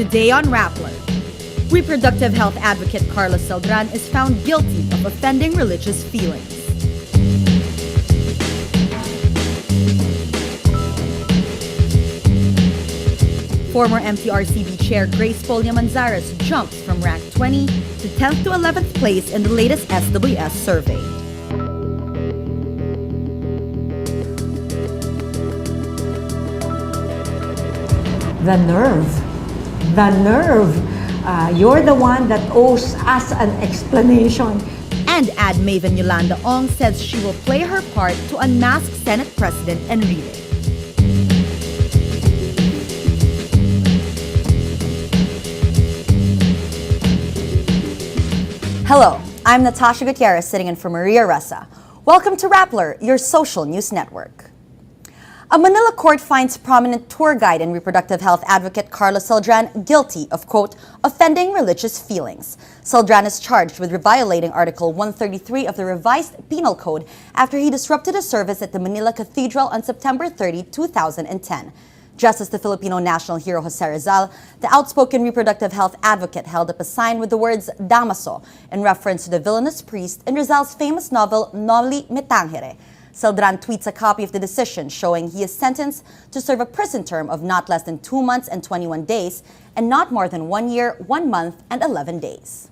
Today on Rappler, reproductive health advocate Carla Celdran is found guilty of offending religious feelings. Former MTRCB chair Poe-Llamanzares jumps from rank 20 to 10th to 11th place in the latest SWS survey. The nerve. You're the one that owes us an explanation. And Ad Maven Yolanda Ong says she will play her part to unmask Senate President Enrile. Hello, I'm Natasha Gutierrez sitting in for Maria Ressa. Welcome to Rappler, your social news network. A Manila court finds prominent tour guide and reproductive health advocate Carla Celdran guilty of, quote, offending religious feelings. Celdran is charged with violating Article 133 of the revised Penal Code after he disrupted a service at the Manila Cathedral on September 30, 2010. Just as the Filipino national hero Jose Rizal, the outspoken reproductive health advocate held up a sign with the words Damaso in reference to the villainous priest in Rizal's famous novel Noli Me Tangere. Celdran tweets a copy of the decision showing he is sentenced to serve a prison term of not less than 2 months and 21 days and not more than 1 year, 1 month, and 11 days.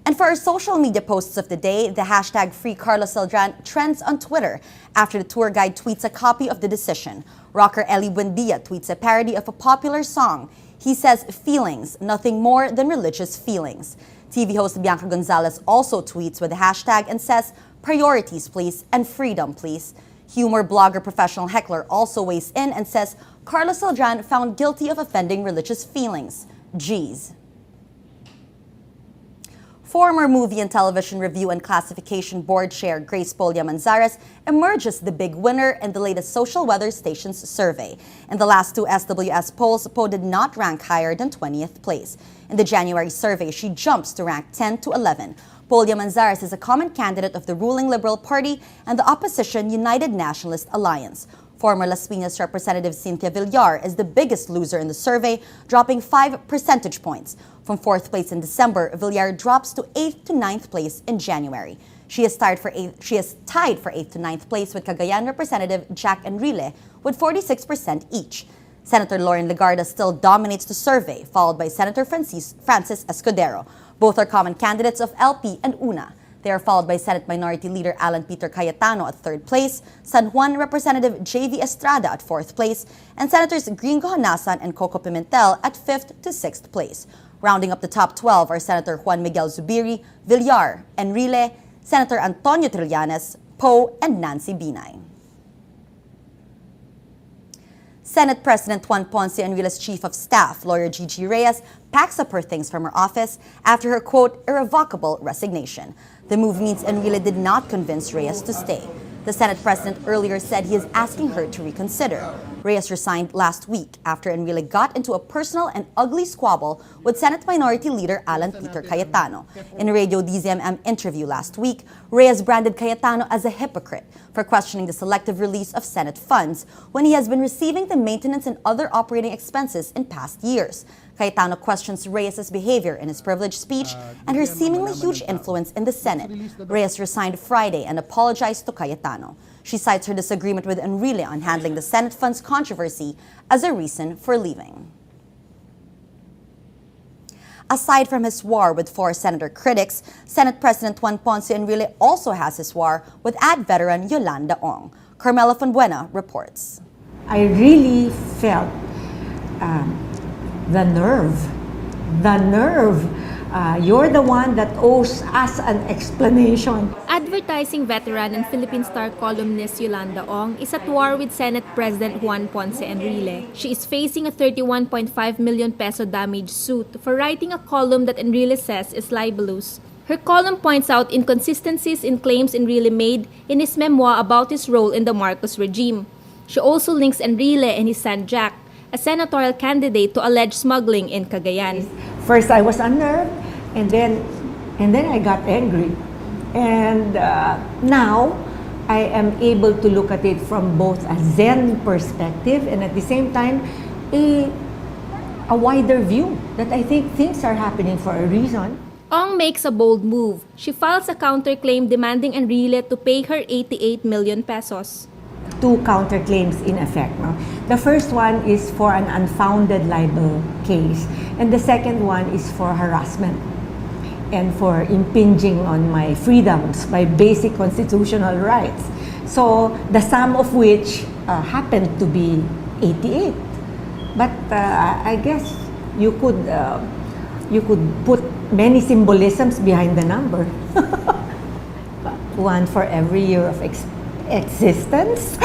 And for our social media posts of the day, the hashtag #FreeCarlaCeldran trends on Twitter after the tour guide tweets a copy of the decision. Rocker Eli Buendia tweets a parody of a popular song. He says, feelings, nothing more than religious feelings. TV host Bianca Gonzalez also tweets with the hashtag and says, priorities please and freedom please. Humor blogger Professional Heckler also weighs in and says, Carla Celdran found guilty of offending religious feelings. Geez. Former Movie and Television Review and Classification Board Chair Poe-Llamanzares emerges the big winner in the latest Social Weather Stations survey. In the last 2 SWS polls, Poe did not rank higher than 20th place. In the January survey, she jumps to rank 10 to 11. Poe-Llamanzares is a common candidate of the ruling Liberal Party and the opposition United Nationalist Alliance. Former Las Piñas Representative Cynthia Villar is the biggest loser in the survey, dropping 5 percentage points. From 4th place in December, Villar drops to 8th to 9th place in January. She is tied for 8th to 9th place with Cagayan Representative Jack Enrile with 46% each. Senator Lauren Legarda still dominates the survey, followed by Senator Francis Escudero. Both are common candidates of LP and UNA. They are followed by Senate Minority Leader Alan Peter Cayetano at 3rd place, San Juan Representative J.V. Estrada at 4th place, and Senators Gringo Honasan and Coco Pimentel at 5th to 6th place. Rounding up the top 12 are Senator Juan Miguel Zubiri, Villar, Enrile, Senator Antonio Trillanes, Poe, and Nancy Binay. Senate President Juan Ponce Enrile's Chief of Staff, lawyer Gigi Reyes, packs up her things from her office after her, quote, irrevocable resignation. The move means Enrile did not convince Reyes to stay. The Senate President earlier said he is asking her to reconsider. Reyes resigned last week after Enrile got into a personal and ugly squabble with Senate Minority Leader Alan Peter Cayetano. In a Radio DZMM interview last week, Reyes branded Cayetano as a hypocrite for questioning the selective release of Senate funds when he has been receiving the maintenance and other operating expenses in past years. Cayetano questions Reyes' behavior in his privileged speech and her seemingly huge influence in the Senate. Reyes resigned Friday and apologized to Cayetano. She cites her disagreement with Enrile on handling the Senate funds controversy as a reason for leaving. Aside from his war with 4 senator critics, Senate President Juan Ponce Enrile also has his war with ad veteran Yolanda Ong. Carmela Fonbuena reports. I really felt the nerve. You're the one that owes us an explanation. Advertising veteran and Philippine Star columnist Yolanda Ong is at war with Senate President Juan Ponce Enrile. She is facing a 31.5 million peso damage suit for writing a column that Enrile says is libelous. Her column points out inconsistencies in claims Enrile made in his memoir about his role in the Marcos regime. She also links Enrile and his son Jack, a senatorial candidate, to alleged smuggling in Cagayan. First I was unnerved, and then I got angry. And now I am able to look at it from both a Zen perspective and at the same time a a wider view, that I think things are happening for a reason. Ong makes a bold move. She files a counterclaim demanding Enrile to pay her 88 million pesos. Two counterclaims in effect. No? The first one is for an unfounded libel case, and the second one is for harassment and for impinging on my freedoms, my basic constitutional rights. So the sum of which happened to be 88. But I guess you could put many symbolisms behind the number. One for every year of existence.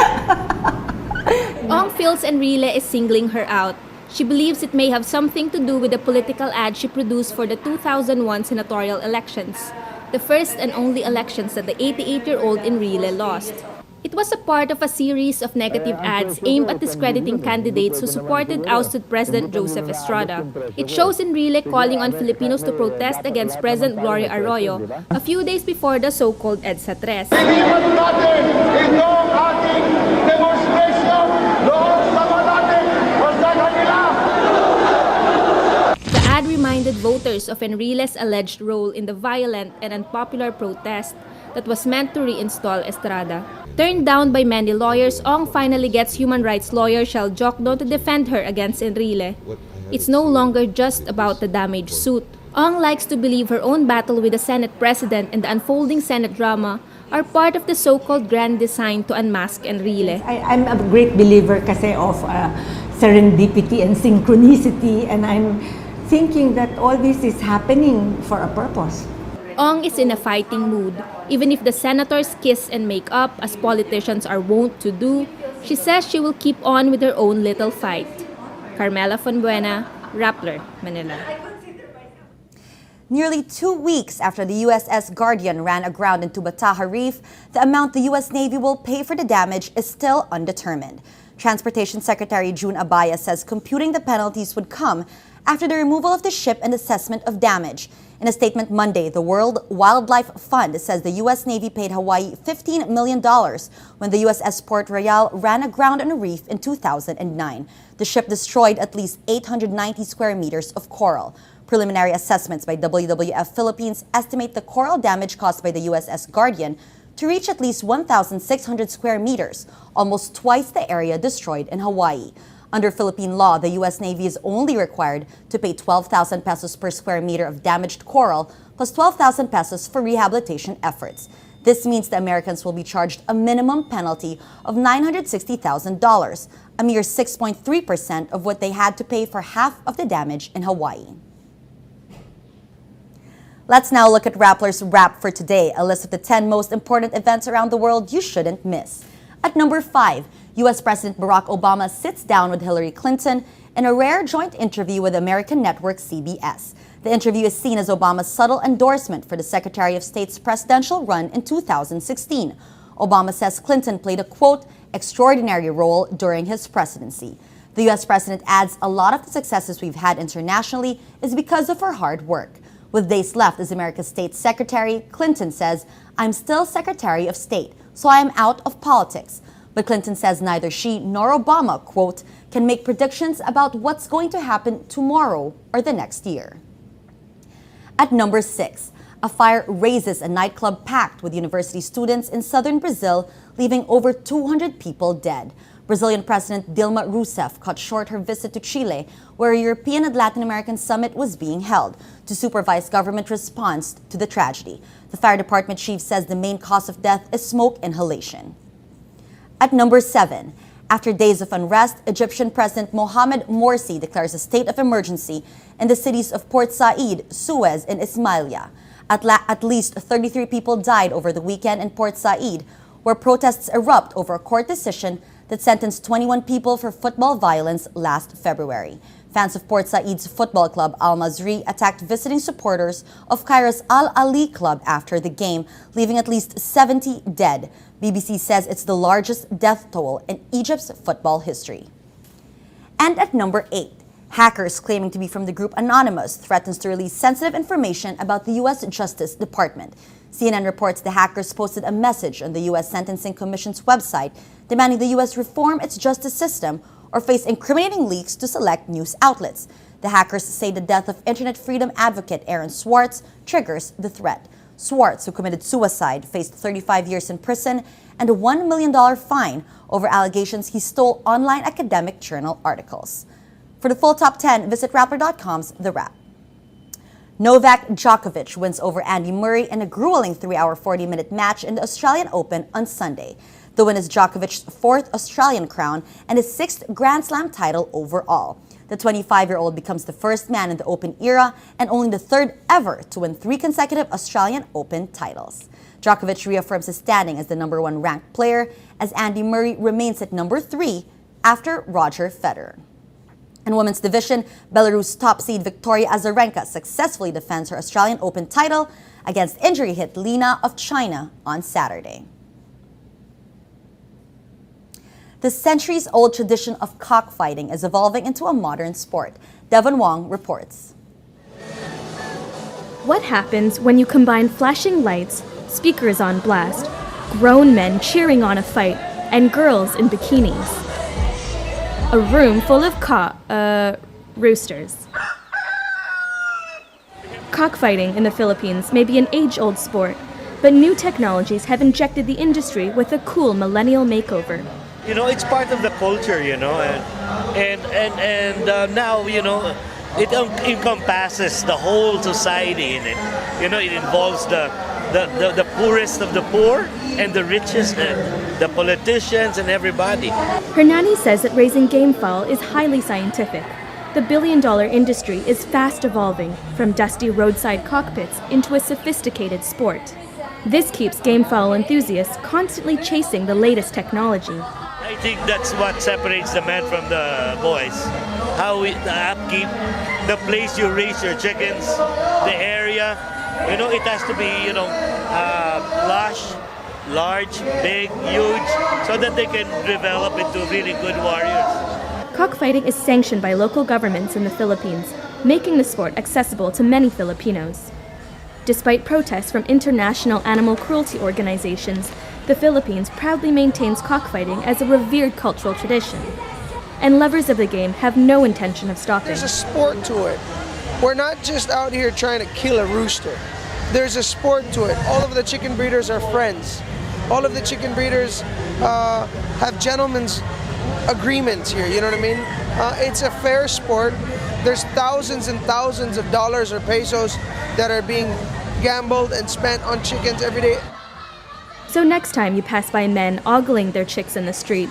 Ong feels Enrile is singling her out. She believes it may have something to do with the political ad she produced for the 2001 senatorial elections, the first and only elections that the 88-year-old Enrile lost. It was a part of a series of negative ads aimed at discrediting candidates who supported ousted President Joseph Estrada. It shows Enrile calling on Filipinos to protest against President Gloria Arroyo a few days before the so-called EDSA Tres. Iniwan natin itong ating demonstration doon sa Malate o sa kanila. The ad reminded voters of Enrile's alleged role in the violent and unpopular protest that was meant to reinstall Estrada. Turned down by many lawyers, Ong finally gets human rights lawyer Shell Jokno to defend her against Enrile. It's no longer just about the damaged suit. Ong likes to believe her own battle with the Senate President and the unfolding Senate drama are part of the so-called grand design to unmask Enrile. I'm a great believer kasi of serendipity and synchronicity, and I'm thinking that all this is happening for a purpose. Ong is in a fighting mood. Even if the senators kiss and make up, as politicians are wont to do, she says she will keep on with her own little fight. Carmela Fonbuena, Rappler, Manila. Nearly 2 weeks after the USS Guardian ran aground into Bataha Reef, the amount the U.S. Navy will pay for the damage is still undetermined. Transportation Secretary June Abaya says computing the penalties would come after the removal of the ship and assessment of damage. In a statement Monday, the World Wildlife Fund says the U.S. Navy paid Hawaii $15 million when the USS Port Royal ran aground on a reef in 2009. The ship destroyed at least 890 square meters of coral. Preliminary assessments by WWF Philippines estimate the coral damage caused by the USS Guardian to reach at least 1,600 square meters, almost twice the area destroyed in Hawaii. Under Philippine law, the U.S. Navy is only required to pay 12,000 pesos per square meter of damaged coral plus 12,000 pesos for rehabilitation efforts. This means the Americans will be charged a minimum penalty of $960,000, a mere 6.3% of what they had to pay for half of the damage in Hawaii. Let's now look at Rappler's Wrap for today, a list of the 10 most important events around the world you shouldn't miss. At number 5, U.S. President Barack Obama sits down with Hillary Clinton in a rare joint interview with American network CBS. The interview is seen as Obama's subtle endorsement for the Secretary of State's presidential run in 2016. Obama says Clinton played a, quote, extraordinary role during his presidency. The U.S. President adds a lot of the successes we've had internationally is because of her hard work. With days left as America's State Secretary, Clinton says, I'm still Secretary of State, so I am out of politics. But Clinton says neither she nor Obama, quote, can make predictions about what's going to happen tomorrow or the next year. At number 6, a fire razes a nightclub packed with university students in southern Brazil, leaving over 200 people dead. Brazilian President Dilma Rousseff cut short her visit to Chile, where a European and Latin American summit was being held, to supervise government response to the tragedy. The fire department chief says the main cause of death is smoke inhalation. At number 7, after days of unrest, Egyptian President Mohamed Morsi declares a state of emergency in the cities of Port Said, Suez, and Ismailia. At least 33 people died over the weekend in Port Said, where protests erupt over a court decision that sentenced 21 people for football violence last February. Fans of Port Said's football club Al Mazri attacked visiting supporters of Cairo's Al Ali club after the game, leaving at least 70 dead. BBC says it's the largest death toll in Egypt's football history. And at number 8, hackers claiming to be from the group Anonymous threatens to release sensitive information about the U.S. Justice Department. CNN reports the hackers posted a message on the U.S. Sentencing Commission's website demanding the U.S. reform its justice system or face incriminating leaks to select news outlets. The hackers say the death of internet freedom advocate Aaron Swartz triggers the threat. Swartz, who committed suicide, faced 35 years in prison and a $1 million fine over allegations he stole online academic journal articles. For the full top 10, visit Rappler.com's The Wrap. Novak Djokovic wins over Andy Murray in a grueling 3-hour 40-minute match in the Australian Open on Sunday. The win is Djokovic's fourth Australian crown and his sixth Grand Slam title overall. The 25-year-old becomes the first man in the Open era and only the third ever to win 3 consecutive Australian Open titles. Djokovic reaffirms his standing as the #1 ranked player as Andy Murray remains at #3 after Roger Federer. In women's division, Belarus top seed Victoria Azarenka successfully defends her Australian Open title against injury-hit Lina of China on Saturday. The centuries-old tradition of cockfighting is evolving into a modern sport. Devon Wong reports. What happens when you combine flashing lights, speakers on blast, grown men cheering on a fight, and girls in bikinis? A room full of roosters. Cockfighting in the Philippines may be an age-old sport, but new technologies have injected the industry with a cool millennial makeover. You know, it's part of the culture, you know, and now, you know, it encompasses the whole society in it. You know, it involves the poorest of the poor and the richest, the politicians and everybody. Hernani says that raising gamefowl is highly scientific. The billion-dollar industry is fast evolving from dusty roadside cockpits into a sophisticated sport. This keeps gamefowl enthusiasts constantly chasing the latest technology. I think that's what separates the men from the boys. The upkeep, the place you raise your chickens, the area. You know, it has to be, you know, lush, large, big, huge, so that they can develop into really good warriors. Cockfighting is sanctioned by local governments in the Philippines, making the sport accessible to many Filipinos. Despite protests from international animal cruelty organizations, the Philippines proudly maintains cockfighting as a revered cultural tradition. And lovers of the game have no intention of stopping. There's a sport to it. We're not just out here trying to kill a rooster. There's a sport to it. All of the chicken breeders are friends. All of the chicken breeders have gentlemen's agreements here, you know what I mean? It's a fair sport. There's thousands and thousands of dollars or pesos that are being gambled and spent on chickens every day. So next time you pass by men ogling their chicks in the street,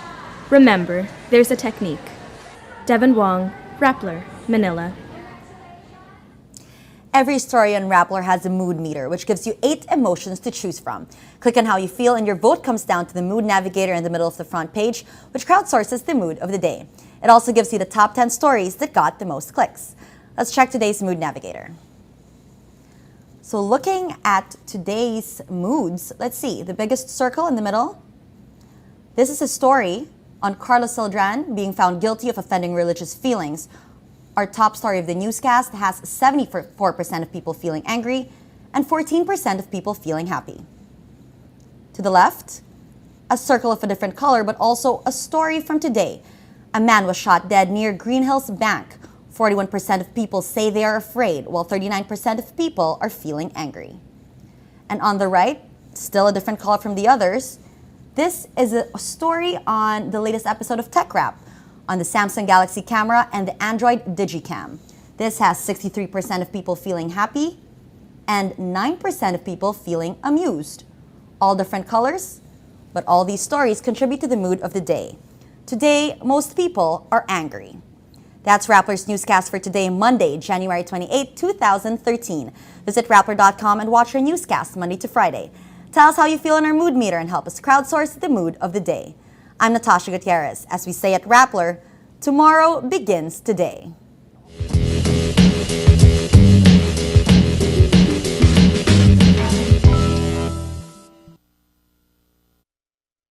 remember, there's a technique. Devon Wong, Rappler, Manila. Every story on Rappler has a mood meter, which gives you 8 emotions to choose from. Click on how you feel, and your vote comes down to the mood navigator in the middle of the front page, which crowdsources the mood of the day. It also gives you the top 10 stories that got the most clicks. Let's check today's mood navigator. So looking at today's moods, let's see, the biggest circle in the middle. This is a story on Carlos Celdran being found guilty of offending religious feelings. Our top story of the newscast has 74% of people feeling angry and 14% of people feeling happy. To the left, a circle of a different color, but also a story from today. A man was shot dead near Green Hills Bank. 41% of people say they are afraid, while 39% of people are feeling angry. And on the right, still a different color from the others, this is a story on the latest episode of Tech Wrap, on the Samsung Galaxy camera and the Android Digicam. This has 63% of people feeling happy and 9% of people feeling amused. All different colors, but all these stories contribute to the mood of the day. Today, most people are angry. That's Rappler's newscast for today, Monday, January 28, 2013. Visit Rappler.com and watch our newscast Monday to Friday. Tell us how you feel on our mood meter and help us crowdsource the mood of the day. I'm Natasha Gutierrez. As we say at Rappler, tomorrow begins today.